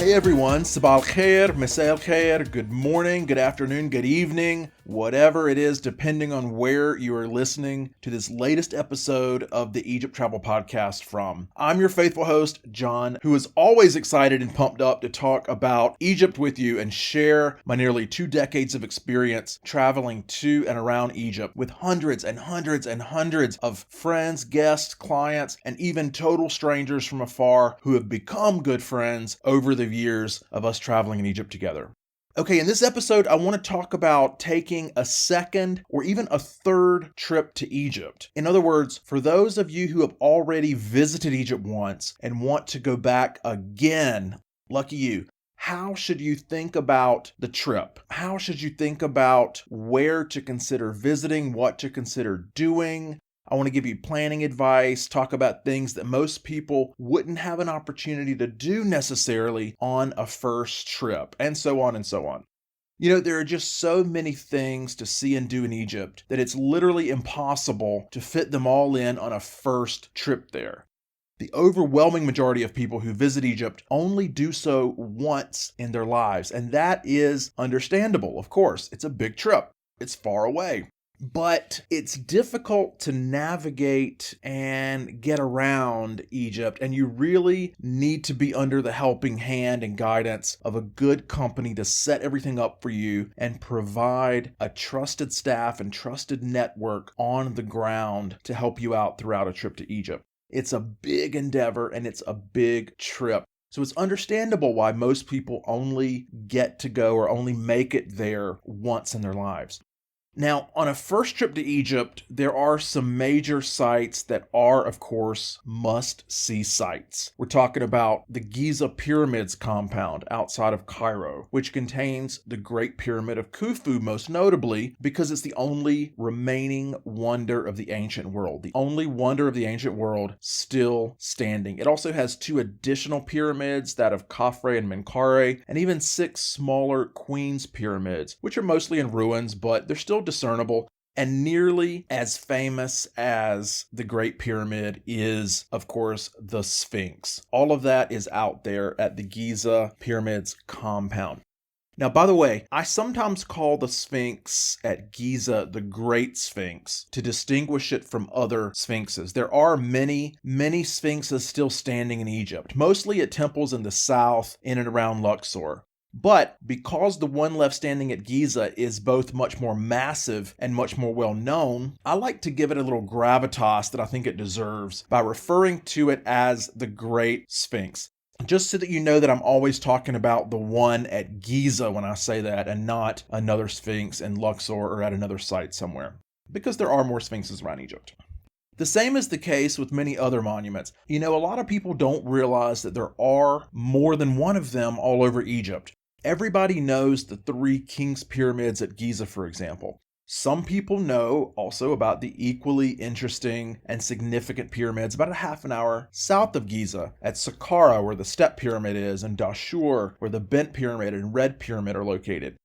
Hey everyone, Sabah al-Khair, Masa al-Khair, good morning, good afternoon, good evening, whatever it is, depending on where you are listening to this latest episode of the Egypt Travel Podcast from. I'm your faithful host, John, who is always excited and pumped up to talk about Egypt with you and share my nearly 2 decades of experience traveling to and around Egypt with hundreds and hundreds and hundreds of friends, guests, clients, and even total strangers from afar who have become good friends over the years of us traveling in Egypt together. Okay, in this episode, I want to talk about taking a second or even a third trip to Egypt. In other words, for those of you who have already visited Egypt once and want to go back again, lucky you. How should you think about the trip? How should you think about where to consider visiting, what to consider doing? I want to give you planning advice, talk about things that most people wouldn't have an opportunity to do necessarily on a first trip, and so on and so on. You know, there are just so many things to see and do in Egypt that it's literally impossible to fit them all in on a first trip there. The overwhelming majority of people who visit Egypt only do so once in their lives, and that is understandable, of course. It's a big trip. It's far away. But it's difficult to navigate and get around Egypt, and you really need to be under the helping hand and guidance of a good company to set everything up for you and provide a trusted staff and trusted network on the ground to help you out throughout a trip to Egypt. It's a big endeavor and it's a big trip. So it's understandable why most people only get to go or only make it there once in their lives. Now, on a first trip to Egypt, there are some major sites that are, of course, must-see sites. We're talking about the Giza Pyramids compound outside of Cairo, which contains the Great Pyramid of Khufu, most notably, because it's the only remaining wonder of the ancient world. The only wonder of the ancient world still standing. It also has 2 additional pyramids, that of Khafre and Menkaure, and even 6 smaller Queen's pyramids, which are mostly in ruins, but they're still discernible, and nearly as famous as the Great Pyramid is, of course, the Sphinx. All of that is out there at the Giza Pyramids compound. Now, by the way, I sometimes call the Sphinx at Giza the Great Sphinx to distinguish it from other sphinxes. There are many, many sphinxes still standing in Egypt, mostly at temples in the south, in and around Luxor. But because the one left standing at Giza is both much more massive and much more well known, I like to give it a little gravitas that I think it deserves by referring to it as the Great Sphinx. Just so that you know that I'm always talking about the one at Giza when I say that, and not another sphinx in Luxor or at another site somewhere, because there are more sphinxes around Egypt. The same is the case with many other monuments. You know, a lot of people don't realize that there are more than one of them all over Egypt. Everybody knows the 3 King's Pyramids at Giza, for example. Some people know also about the equally interesting and significant pyramids about a half an hour south of Giza at Saqqara, where the Step Pyramid is, and Dashur, where the Bent Pyramid and Red Pyramid are located.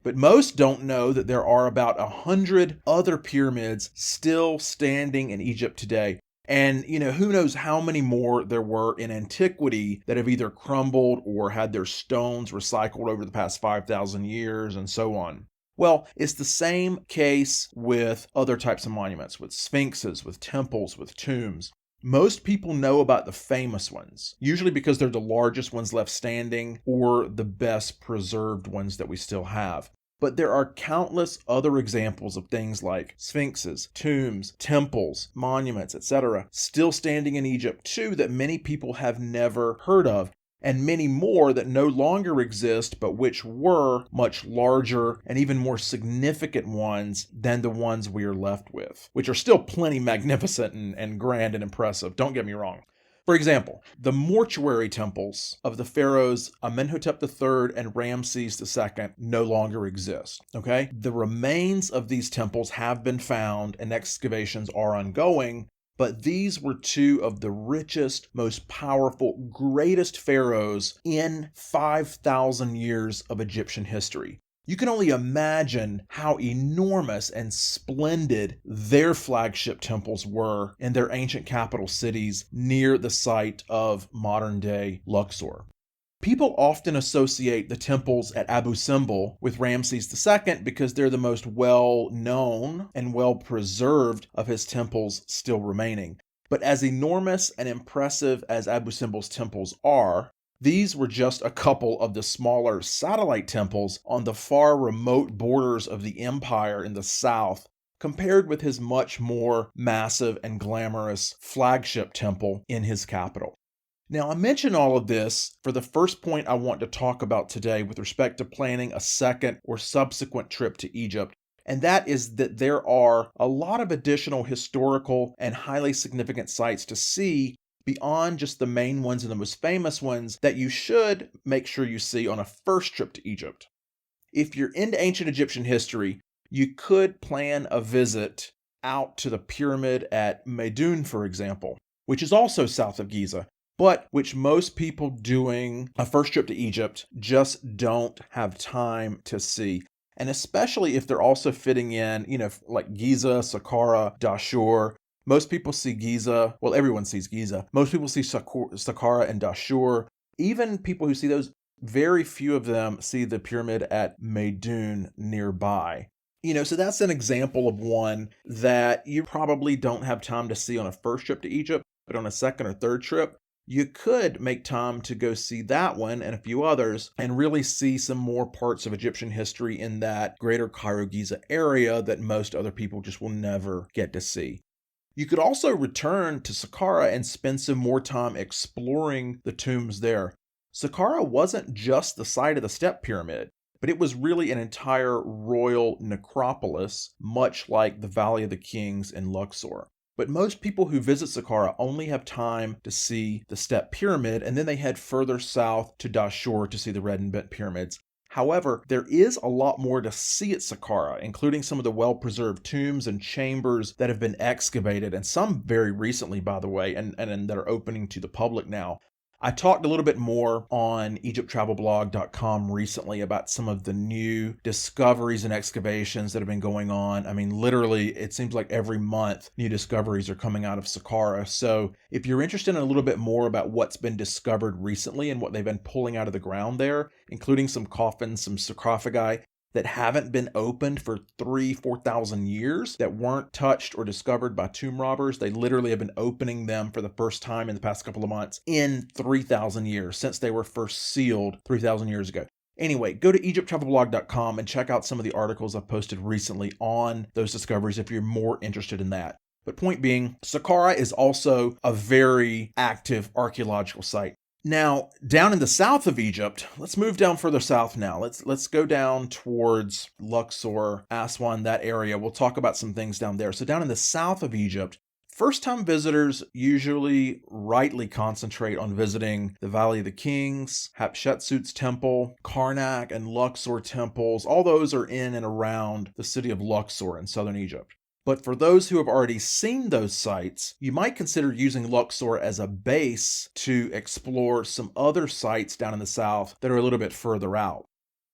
But most don't know that there are about 100 other pyramids still standing in Egypt today. And, you know, who knows how many more there were in antiquity that have either crumbled or had their stones recycled over the past 5,000 years and so on. Well, it's the same case with other types of monuments, with sphinxes, with temples, with tombs. Most people know about the famous ones, usually because they're the largest ones left standing or the best preserved ones that we still have. But there are countless other examples of things like sphinxes, tombs, temples, monuments, etc., still standing in Egypt too that many people have never heard of, and many more that no longer exist but which were much larger and even more significant ones than the ones we are left with, which are still plenty magnificent and grand and impressive, don't get me wrong. For example, the mortuary temples of the pharaohs Amenhotep III and Ramses II no longer exist, okay? The remains of these temples have been found and excavations are ongoing, but these were 2 of the richest, most powerful, greatest pharaohs in 5,000 years of Egyptian history. You can only imagine how enormous and splendid their flagship temples were in their ancient capital cities near the site of modern-day Luxor. People often associate the temples at Abu Simbel with Ramses II because they're the most well-known and well-preserved of his temples still remaining. But as enormous and impressive as Abu Simbel's temples are, these were just a couple of the smaller satellite temples on the far remote borders of the empire in the south, compared with his much more massive and glamorous flagship temple in his capital. Now, I mention all of this for the first point I want to talk about today with respect to planning a second or subsequent trip to Egypt, and that is that there are a lot of additional historical and highly significant sites to see beyond just the main ones and the most famous ones that you should make sure you see on a first trip to Egypt. If you're into ancient Egyptian history, you could plan a visit out to the pyramid at Meidun, for example, which is also south of Giza, but which most people doing a first trip to Egypt just don't have time to see. And especially if they're also fitting in, like Giza, Saqqara, Dashur. Most people see Giza. Well, everyone sees Giza. Most people see Saqqara and Dashur. Even people who see those, very few of them see the pyramid at Meidun nearby. So that's an example of one that you probably don't have time to see on a first trip to Egypt, but on a second or third trip, you could make time to go see that one and a few others and really see some more parts of Egyptian history in that greater Cairo Giza area that most other people just will never get to see. You could also return to Saqqara and spend some more time exploring the tombs there. Saqqara wasn't just the site of the step pyramid, but it was really an entire royal necropolis, much like the Valley of the Kings in Luxor. But most people who visit Saqqara only have time to see the step pyramid, and then they head further south to Dashur to see the red and bent pyramids. However, there is a lot more to see at Saqqara, including some of the well-preserved tombs and chambers that have been excavated, and some very recently, by the way, and that are opening to the public now. I talked a little bit more on EgyptTravelBlog.com recently about some of the new discoveries and excavations that have been going on. I mean, literally, it seems like every month new discoveries are coming out of Saqqara. So if you're interested in a little bit more about what's been discovered recently and what they've been pulling out of the ground there, including some coffins, some sarcophagi that haven't been opened for 4,000 years, that weren't touched or discovered by tomb robbers. They literally have been opening them for the first time in the past couple of months in 3,000 years, since they were first sealed 3,000 years ago. Anyway, go to EgyptTravelBlog.com and check out some of the articles I've posted recently on those discoveries if you're more interested in that. But point being, Saqqara is also a very active archaeological site. Now, down in the south of Egypt, let's move down further south now. Let's go down towards Luxor, Aswan, that area. We'll talk about some things down there. So down in the south of Egypt, first-time visitors usually rightly concentrate on visiting the Valley of the Kings, Hatshepsut's temple, Karnak and Luxor temples. All those are in and around the city of Luxor in southern Egypt. But for those who have already seen those sites, you might consider using Luxor as a base to explore some other sites down in the south that are a little bit further out.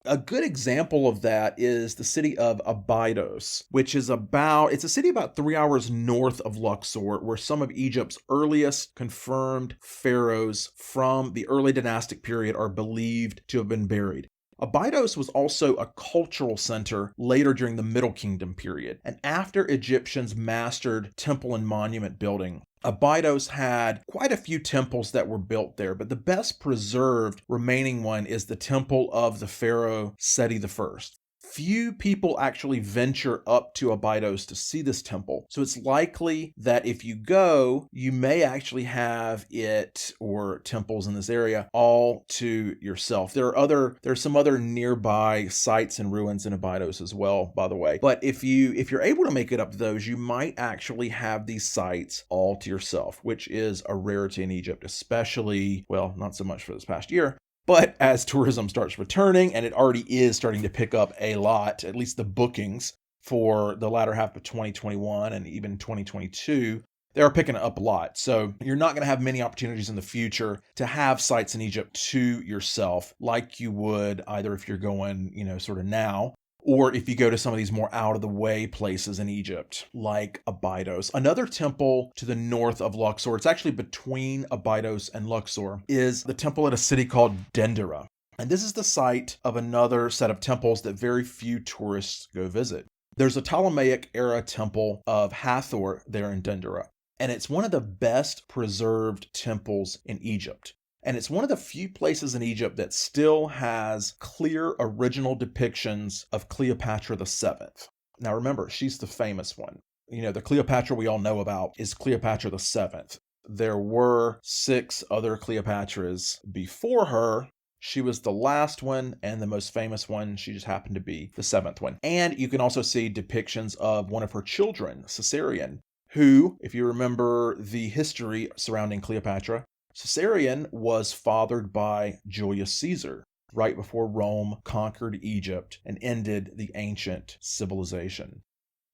A good example of that is the city of Abydos, which is it's a city about 3 hours north of Luxor, where some of Egypt's earliest confirmed pharaohs from the early dynastic period are believed to have been buried. Abydos was also a cultural center later during the Middle Kingdom period, and after Egyptians mastered temple and monument building, Abydos had quite a few temples that were built there, but the best preserved remaining one is the temple of the pharaoh Seti I. Few people actually venture up to Abydos to see this temple. So it's likely that if you go, you may actually have it or temples in this area all to yourself. There are some other nearby sites and ruins in Abydos as well, by the way. But if you're able to make it up to those, you might actually have these sites all to yourself, which is a rarity in Egypt, especially, well, not so much for this past year. But as tourism starts returning, and it already is starting to pick up a lot, at least the bookings for the latter half of 2021 and even 2022, they are picking up a lot. So you're not going to have many opportunities in the future to have sites in Egypt to yourself like you would either if you're going, sort of now, Or if you go to some of these more out of the way places in Egypt, like Abydos. Another temple to the north of Luxor, it's actually between Abydos and Luxor, is the temple at a city called Dendera. And this is the site of another set of temples that very few tourists go visit. There's a Ptolemaic era temple of Hathor there in Dendera, and it's one of the best preserved temples in Egypt. And it's one of the few places in Egypt that still has clear original depictions of Cleopatra VII. Now remember, she's the famous one. The Cleopatra we all know about is Cleopatra VII. There were 6 other Cleopatras before her. She was the last one and the most famous one. She just happened to be the 7th one. And you can also see depictions of one of her children, Caesarion, who, if you remember the history surrounding Cleopatra, Caesarion was fathered by Julius Caesar right before Rome conquered Egypt and ended the ancient civilization.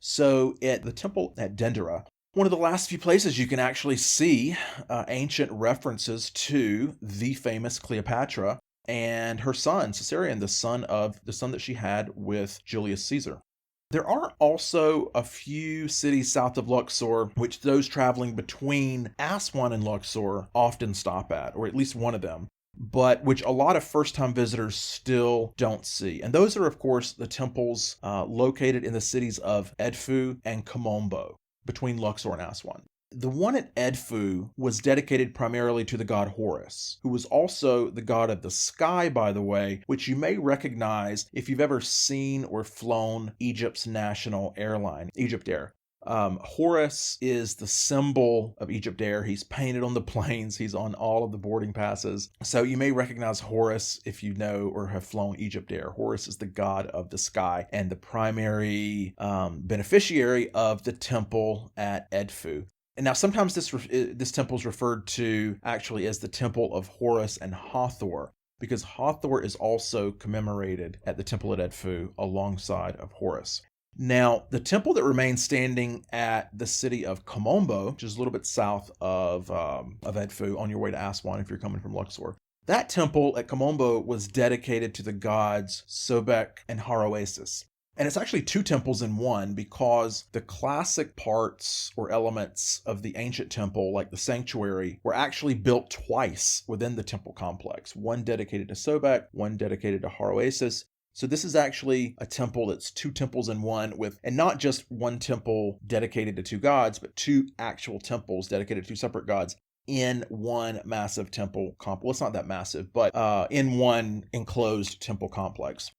So at the temple at Dendera, one of the last few places you can actually see ancient references to the famous Cleopatra and her son, Caesarion, the son that she had with Julius Caesar. There are also a few cities south of Luxor, which those traveling between Aswan and Luxor often stop at, or at least one of them, but which a lot of first-time visitors still don't see. And those are, of course, the temples located in the cities of Edfu and Komombo, between Luxor and Aswan. The one at Edfu was dedicated primarily to the god Horus, who was also the god of the sky, by the way, which you may recognize if you've ever seen or flown Egypt's national airline, Egypt Air. Horus is the symbol of Egypt Air. He's painted on the planes. He's on all of the boarding passes. So you may recognize Horus if you know or have flown Egypt Air. Horus is the god of the sky and the primary beneficiary of the temple at Edfu. And now sometimes this temple is referred to actually as the temple of Horus and Hathor, because Hathor is also commemorated at the temple at Edfu alongside of Horus. Now, the temple that remains standing at the city of Komombo, which is a little bit south of Edfu on your way to Aswan if you're coming from Luxor, that temple at Komombo was dedicated to the gods Sobek and Haroesis. And it's actually 2 temples in one, because the classic parts or elements of the ancient temple, like the sanctuary, were actually built twice within the temple complex. One dedicated to Sobek, one dedicated to Haroesis. So this is actually a temple that's 2 temples in one, and not just one temple dedicated to 2 gods, but 2 actual temples dedicated to 2 separate gods in one massive temple complex. Well, it's not that massive, but in one enclosed temple complex.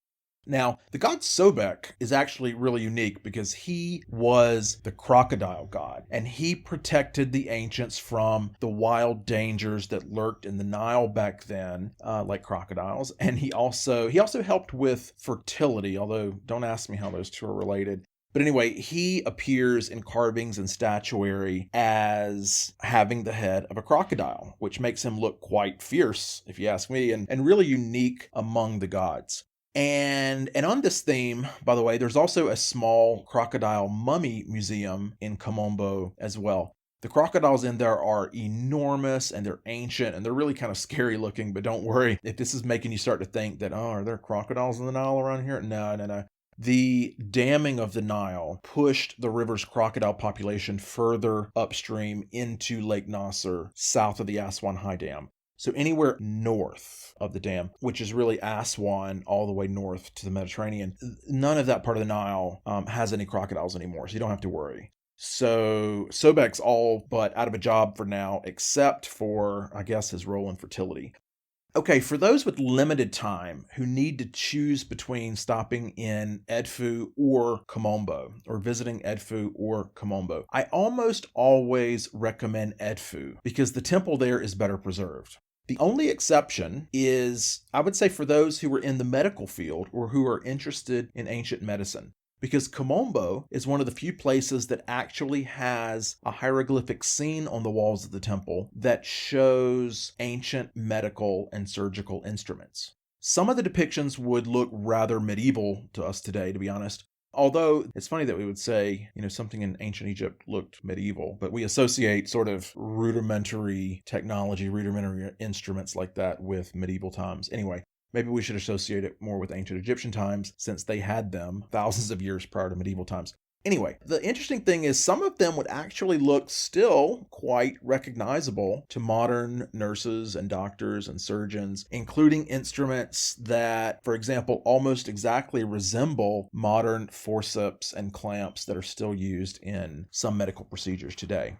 Now, the god Sobek is actually really unique because he was the crocodile god, and he protected the ancients from the wild dangers that lurked in the Nile back then, like crocodiles. And he also helped with fertility, although don't ask me how those 2 are related. But anyway, he appears in carvings and statuary as having the head of a crocodile, which makes him look quite fierce, if you ask me, and really unique among the gods. And on this theme, by the way, there's also a small crocodile mummy museum in Komombo as well. The crocodiles in there are enormous and they're ancient and they're really kind of scary looking, but don't worry if this is making you start to think that, are there crocodiles in the Nile around here? No. The damming of the Nile pushed the river's crocodile population further upstream into Lake Nasser, south of the Aswan High Dam. So anywhere north of the dam, which is really Aswan all the way north to the Mediterranean, none of that part of the Nile has any crocodiles anymore, so you don't have to worry. So Sobek's all but out of a job for now, except for, I guess, his role in fertility. Okay, for those with limited time who need to choose between stopping in Edfu or Komombo, or visiting Edfu or Komombo, I almost always recommend Edfu because the temple there is better preserved. The only exception is, I would say, for those who are in the medical field or who are interested in ancient medicine, because Komombo is one of the few places that actually has a hieroglyphic scene on the walls of the temple that shows ancient medical and surgical instruments. Some of the depictions would look rather medieval to us today, to be honest. Although it's funny that we would say, something in ancient Egypt looked medieval, but we associate sort of rudimentary technology, rudimentary instruments like that with medieval times. Anyway, Maybe we should associate it more with ancient Egyptian times since they had them thousands of years prior to medieval times. Anyway, the interesting thing is some of them would actually look still quite recognizable to modern nurses and doctors and surgeons, including instruments that, for example, almost exactly resemble modern forceps and clamps that are still used in some medical procedures today.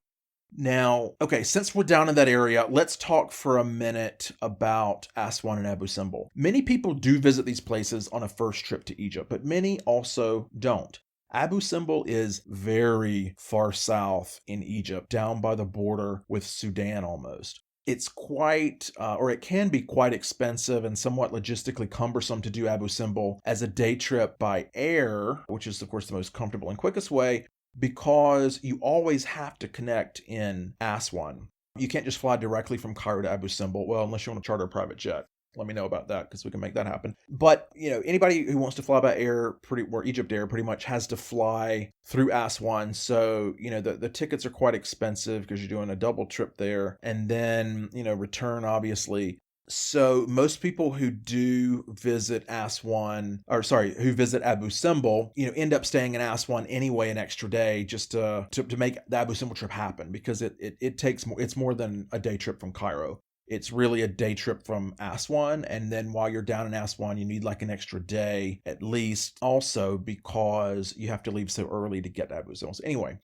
Now, okay, since we're down in that area, let's talk for a minute about Aswan and Abu Simbel. Many people do visit these places on a first trip to Egypt, but many also don't. Abu Simbel is very far south in Egypt, down by the border with Sudan almost. It's quite, or it can be quite expensive and somewhat logistically cumbersome to do Abu Simbel as a day trip by air, which is, of course, the most comfortable and quickest way, because you always have to connect in Aswan. You can't just fly directly from Cairo to Abu Simbel, well, unless you want to charter a private jet. Let me know about that because we can make that happen. But, anybody who wants to fly by air, or Egypt Air, pretty much has to fly through Aswan. So, the tickets are quite expensive because you're doing a double trip there. And then, return, obviously. So most people who do visit who visit Abu Simbel, end up staying in Aswan anyway an extra day just to make the Abu Simbel trip happen because it takes more. It's more than a day trip from Cairo. It's really a day trip from Aswan. And then while you're down in Aswan, you need like an extra day at least, also because you have to leave so early to get to Abu Simbel. So anyway,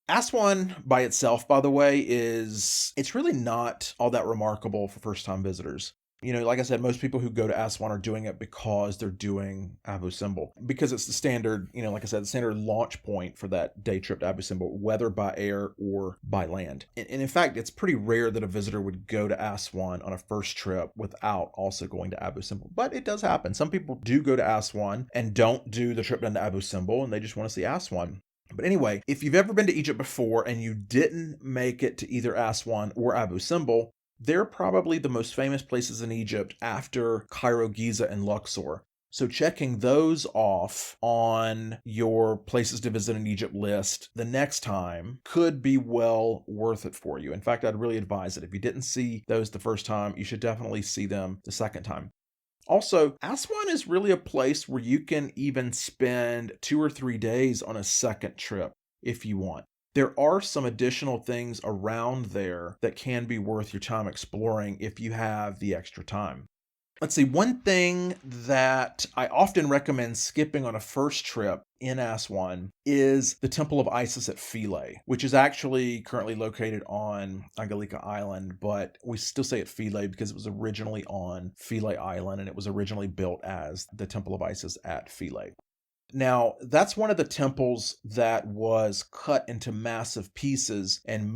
Aswan by itself, by the way, it's really not all that remarkable for first-time visitors. Like I said, most people who go to Aswan are doing it because they're doing Abu Simbel, because it's the standard, like I said, the standard launch point for that day trip to Abu Simbel, whether by air or by land. And in fact, it's pretty rare that a visitor would go to Aswan on a first trip without also going to Abu Simbel. But it does happen. Some people do go to Aswan and don't do the trip down to Abu Simbel, and they just want to see Aswan. But anyway, if you've ever been to Egypt before and you didn't make it to either Aswan or Abu Simbel, they're probably the most famous places in Egypt after Cairo, Giza, and Luxor. So checking those off on your places to visit in Egypt list the next time could be well worth it for you. In fact, I'd really advise it. If you didn't see those the first time, you should definitely see them the second time. Also, Aswan is really a place where you can even spend 2 or 3 days on a second trip if you want. There are some additional things around there that can be worth your time exploring if you have the extra time. Let's see, one thing that I often recommend skipping on a first trip in Aswan is the Temple of Isis at Philae, which is actually currently located on Angalika Island, but we still say it Philae because it was originally on Philae Island and it was originally built as the Temple of Isis at Philae. Now, that's one of the temples that was cut into massive pieces and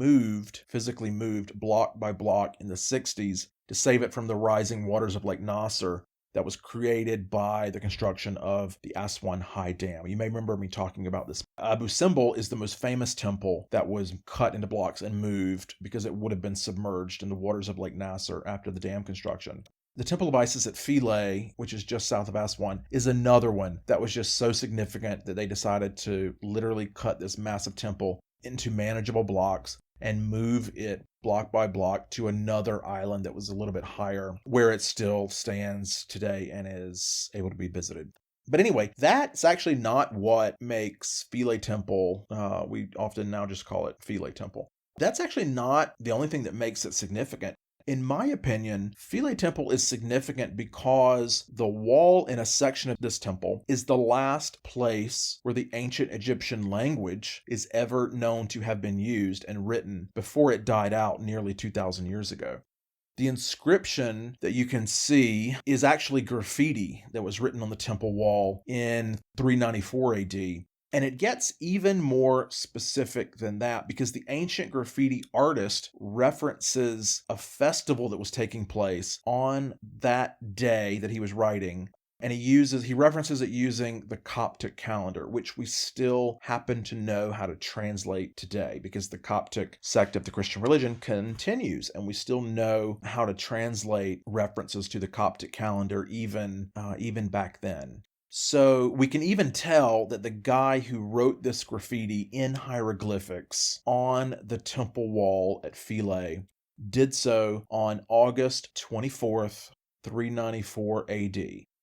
physically moved block by block in the 60s to save it from the rising waters of Lake Nasser that was created by the construction of the Aswan High Dam. You may remember me talking about this. Abu Simbel is the most famous temple that was cut into blocks and moved because it would have been submerged in the waters of Lake Nasser after the dam construction. The Temple of Isis at Philae, which is just south of Aswan, is another one that was just so significant that they decided to literally cut this massive temple into manageable blocks and move it block by block to another island that was a little bit higher, where it still stands today and is able to be visited. But anyway, that's actually not what makes Philae Temple, we often now just call it Philae Temple. That's actually not the only thing that makes it significant. In my opinion, Philae Temple is significant because the wall in a section of this temple is the last place where the ancient Egyptian language is ever known to have been used and written before it died out nearly 2,000 years ago. The inscription that you can see is actually graffiti that was written on the temple wall in 394 AD. And it gets even more specific than that because the ancient graffiti artist references a festival that was taking place on that day that he was writing. And he references it using the Coptic calendar, which we still happen to know how to translate today because the Coptic sect of the Christian religion continues, and we still know how to translate references to the Coptic calendar even back then. So we can even tell that the guy who wrote this graffiti in hieroglyphics on the temple wall at Philae did so on August 24th, 394 AD.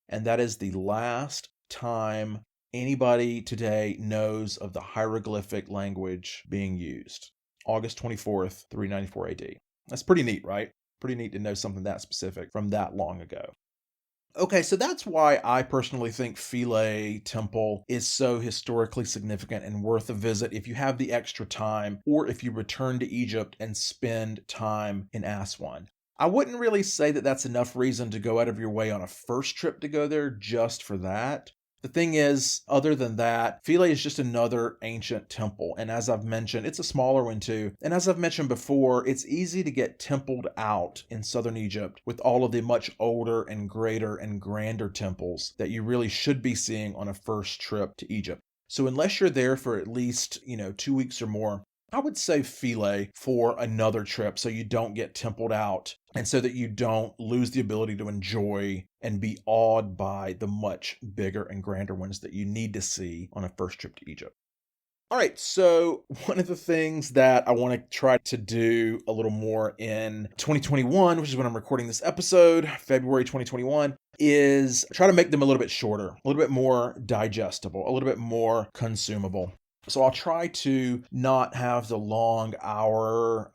And that is the last time anybody today knows of the hieroglyphic language being used. August 24th, 394 AD. That's pretty neat, right? Pretty neat to know something that specific from that long ago. Okay, so that's why I personally think Philae Temple is so historically significant and worth a visit if you have the extra time or if you return to Egypt and spend time in Aswan. I wouldn't really say that that's enough reason to go out of your way on a first trip to go there just for that. The thing is, other than that, Philae is just another ancient temple. And as I've mentioned, it's a smaller one too. And as I've mentioned before, it's easy to get templed out in southern Egypt with all of the much older and greater and grander temples that you really should be seeing on a first trip to Egypt. So unless you're there for at least, 2 weeks or more, I would say Philae for another trip so you don't get templed out and so that you don't lose the ability to enjoy and be awed by the much bigger and grander ones that you need to see on a first trip to Egypt. All right, so one of the things that I want to try to do a little more in 2021, which is when I'm recording this episode, February 2021, is try to make them a little bit shorter, a little bit more digestible, a little bit more consumable. So I'll try to not have the long hour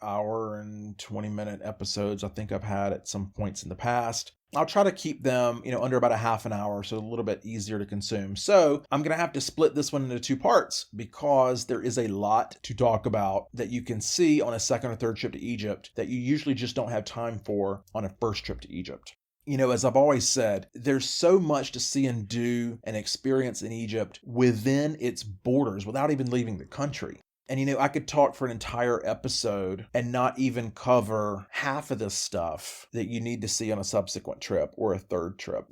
and 20-minute episodes I think I've had at some points in the past. I'll try to keep them, under about a half an hour, so a little bit easier to consume. So I'm going to have to split this one into 2 parts because there is a lot to talk about that you can see on a second or third trip to Egypt that you usually just don't have time for on a first trip to Egypt. As I've always said, there's so much to see and do and experience in Egypt within its borders without even leaving the country. And I could talk for an entire episode and not even cover half of this stuff that you need to see on a subsequent trip or a third trip.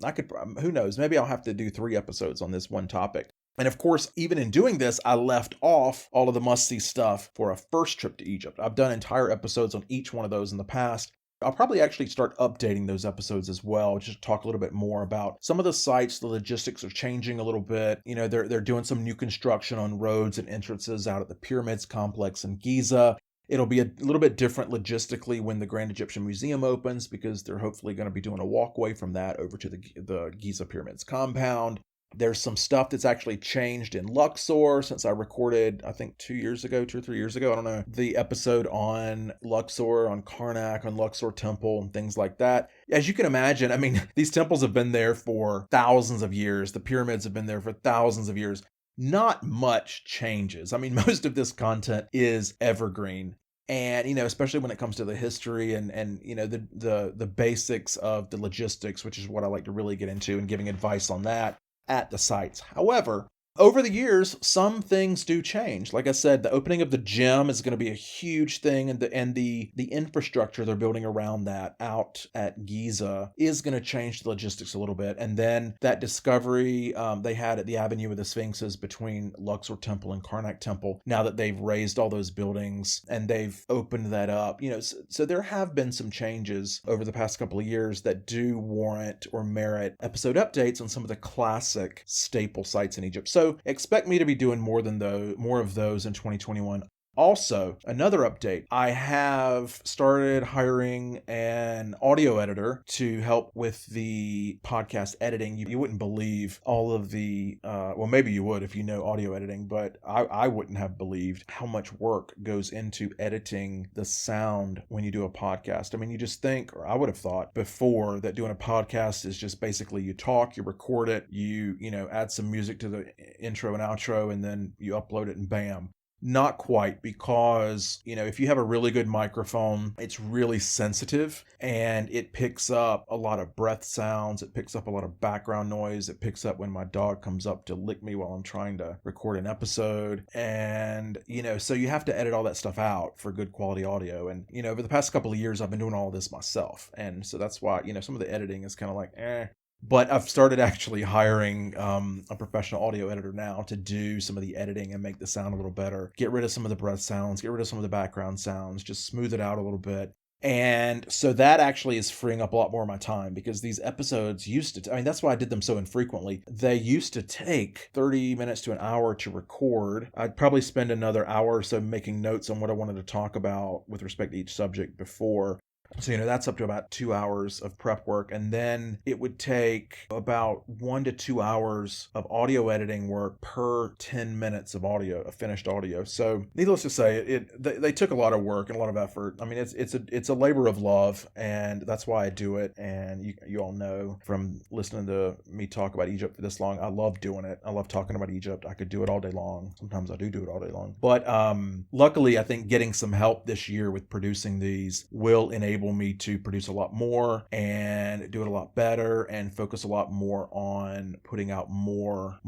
Who knows, maybe I'll have to do 3 episodes on this one topic. And of course, even in doing this, I left off all of the must-see stuff for a first trip to Egypt. I've done entire episodes on each one of those in the past. I'll probably actually start updating those episodes as well, just talk a little bit more about some of the sites. The logistics are changing a little bit. They're doing some new construction on roads and entrances out at the Pyramids complex in Giza. It'll be a little bit different logistically when the Grand Egyptian Museum opens because they're hopefully going to be doing a walkway from that over to the Giza Pyramids compound. There's some stuff that's actually changed in Luxor since I recorded, I think 2 or 3 years ago, I don't know, the episode on Luxor, on Karnak, on Luxor Temple and things like that. As you can imagine, these temples have been there for thousands of years. The pyramids have been there for thousands of years. Not much changes. Most of this content is evergreen. And, especially when it comes to the history and the basics of the logistics, which is what I like to really get into and giving advice on that at the sites. However, over the years, some things do change. Like I said, the opening of the gym is going to be a huge thing, and the infrastructure they're building around that out at Giza is going to change the logistics a little bit. And then that discovery they had at the Avenue of the Sphinxes between Luxor Temple and Karnak Temple, now that they've raised all those buildings and they've opened that up, so there have been some changes over the past couple of years that do warrant or merit episode updates on some of the classic staple sites in Egypt. So expect me to be doing more of those in 2021. Also, another update, I have started hiring an audio editor to help with the podcast editing. You wouldn't believe all of the, well, maybe you would if you know audio editing, but I wouldn't have believed how much work goes into editing the sound when you do a podcast. You just think, or I would have thought before, that doing a podcast is just basically you talk, you record it, you add some music to the intro and outro, and then you upload it and bam. Not quite, because, if you have a really good microphone, it's really sensitive and it picks up a lot of breath sounds. It picks up a lot of background noise. It picks up when my dog comes up to lick me while I'm trying to record an episode. And, so you have to edit all that stuff out for good quality audio. And, over the past couple of years, I've been doing all of this myself. And so that's why, some of the editing is kind of like, But I've started actually hiring a professional audio editor now to do some of the editing and make the sound a little better. Get rid of some of the breath sounds, get rid of some of the background sounds, just smooth it out a little bit. And so that actually is freeing up a lot more of my time, because these episodes used to, that's why I did them so infrequently. They used to take 30 minutes to an hour to record. I'd probably spend another hour or so making notes on what I wanted to talk about with respect to each subject before So, that's up to about 2 hours of prep work. And then it would take about 1 to 2 hours of audio editing work per 10 minutes of audio, of finished audio. So needless to say, they took a lot of work and a lot of effort. I mean, it's a labor of love, and that's why I do it. And you all know from listening to me talk about Egypt for this long, I love doing it. I love talking about Egypt. I could do it all day long. Sometimes I do it all day long. But luckily, I think getting some help this year with producing these will enable me to produce a lot more and do it a lot better and focus a lot more on putting out more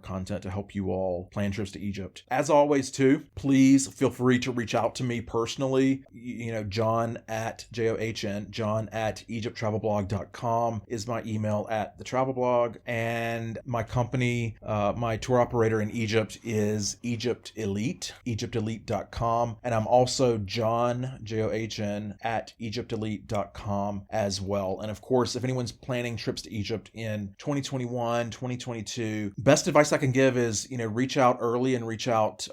content to help you all plan trips to Egypt. As always, too, please feel free to reach out to me personally. John at EgyptTravelBlog.com is my email at the travel blog, and my company, my tour operator in Egypt is Egypt Elite, EgyptElite.com, and I'm also John, John, at EgyptElite.com as well. And of course, if anyone's planning trips to Egypt in 2021, 2022, best advice I can give is, reach out early and reach out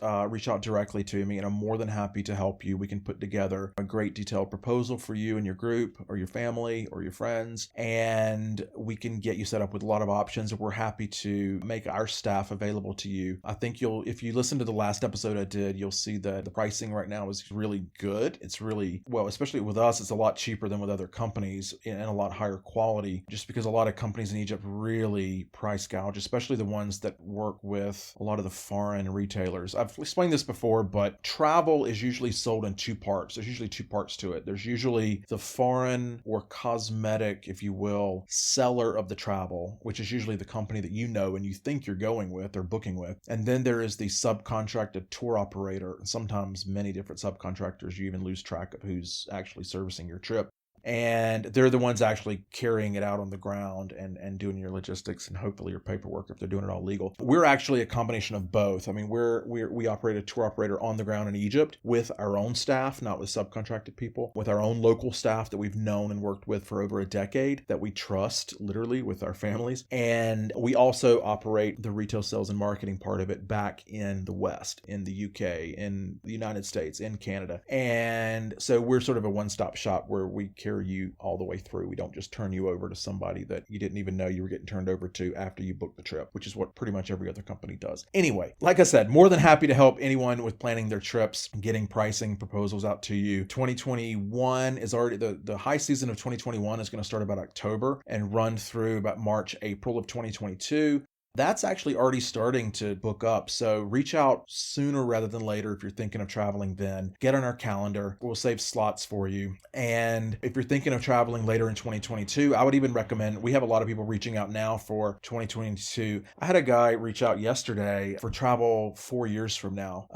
directly to me, and I'm more than happy to help you. We can put together a great detailed proposal for you and your group or your family or your friends, and we can get you set up with a lot of options. We're happy to make our staff available to you. I think if you listen to the last episode I did, you'll see that the pricing right now is really good. It's really, well, especially with us, it's a lot cheaper than with other companies and a lot higher quality, just because a lot of companies in Egypt really price gouge, especially the ones that work with a lot of the foreign retailers. I've explained this before, but travel is usually sold in two parts. There's usually two parts to it. There's usually the foreign or cosmetic, if you will, seller of the travel, which is usually the company that you know and you think you're going with or booking with. And then there is the subcontracted tour operator, and sometimes many different subcontractors. You even lose track of who's actually servicing your trip. And they're the ones actually carrying it out on the ground and doing your logistics and hopefully your paperwork if they're doing it all legal. We're actually a combination of both. I mean, we operate a tour operator on the ground in Egypt with our own staff, not with subcontracted people, with our own local staff that we've known and worked with for over a decade, that we trust literally with our families. And we also operate the retail sales and marketing part of it back in the West, in the UK, in the United States, in Canada. And so we're sort of a one-stop shop where we carry you all the way through. We don't just turn you over to somebody that you didn't even know you were getting turned over to after you booked the trip, which is what pretty much every other company does. Anyway, like I said, more than happy to help anyone with planning their trips, getting pricing proposals out to you. 2021 is already, the high season of 2021 is going to start about October and run through about March, April of 2022. That's actually already starting to book up. So reach out sooner rather than later if you're thinking of traveling then. Get on our calendar. We'll save slots for you. And if you're thinking of traveling later in 2022, I would even recommend, we have a lot of people reaching out now for 2022. I had a guy reach out yesterday for travel 4 years from now.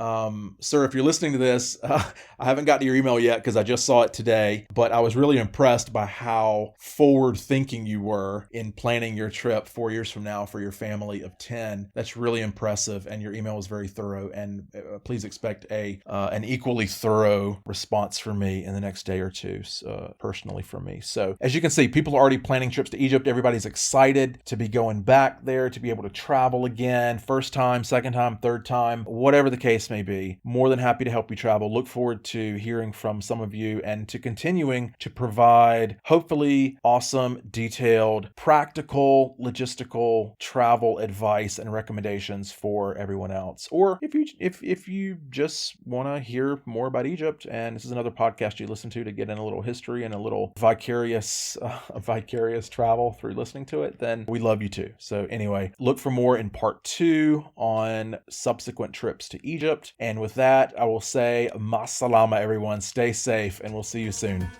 Sir, if you're listening to this, I haven't gotten your email yet because I just saw it today, but I was really impressed by how forward thinking you were in planning your trip 4 years from now for your family of 10. That's really impressive, and your email was very thorough, and please expect an equally thorough response from me in the next day or two, personally from me. So as you can see, people are already planning trips to Egypt. Everybody's excited to be going back there, to be able to travel again, first time, second time, third time, whatever the case may be. More than happy to help you travel. Look forward to hearing from some of you and to continuing to provide hopefully awesome, detailed, practical, logistical travel advice and recommendations for everyone else. Or if you just want to hear more about Egypt, and this is another podcast you listen to get in a little history and a little vicarious travel through listening to it, then we love you too. So anyway, look for more in part 2 on subsequent trips to Egypt. And with that, I will say, ma salama everyone, stay safe, and we'll see you soon.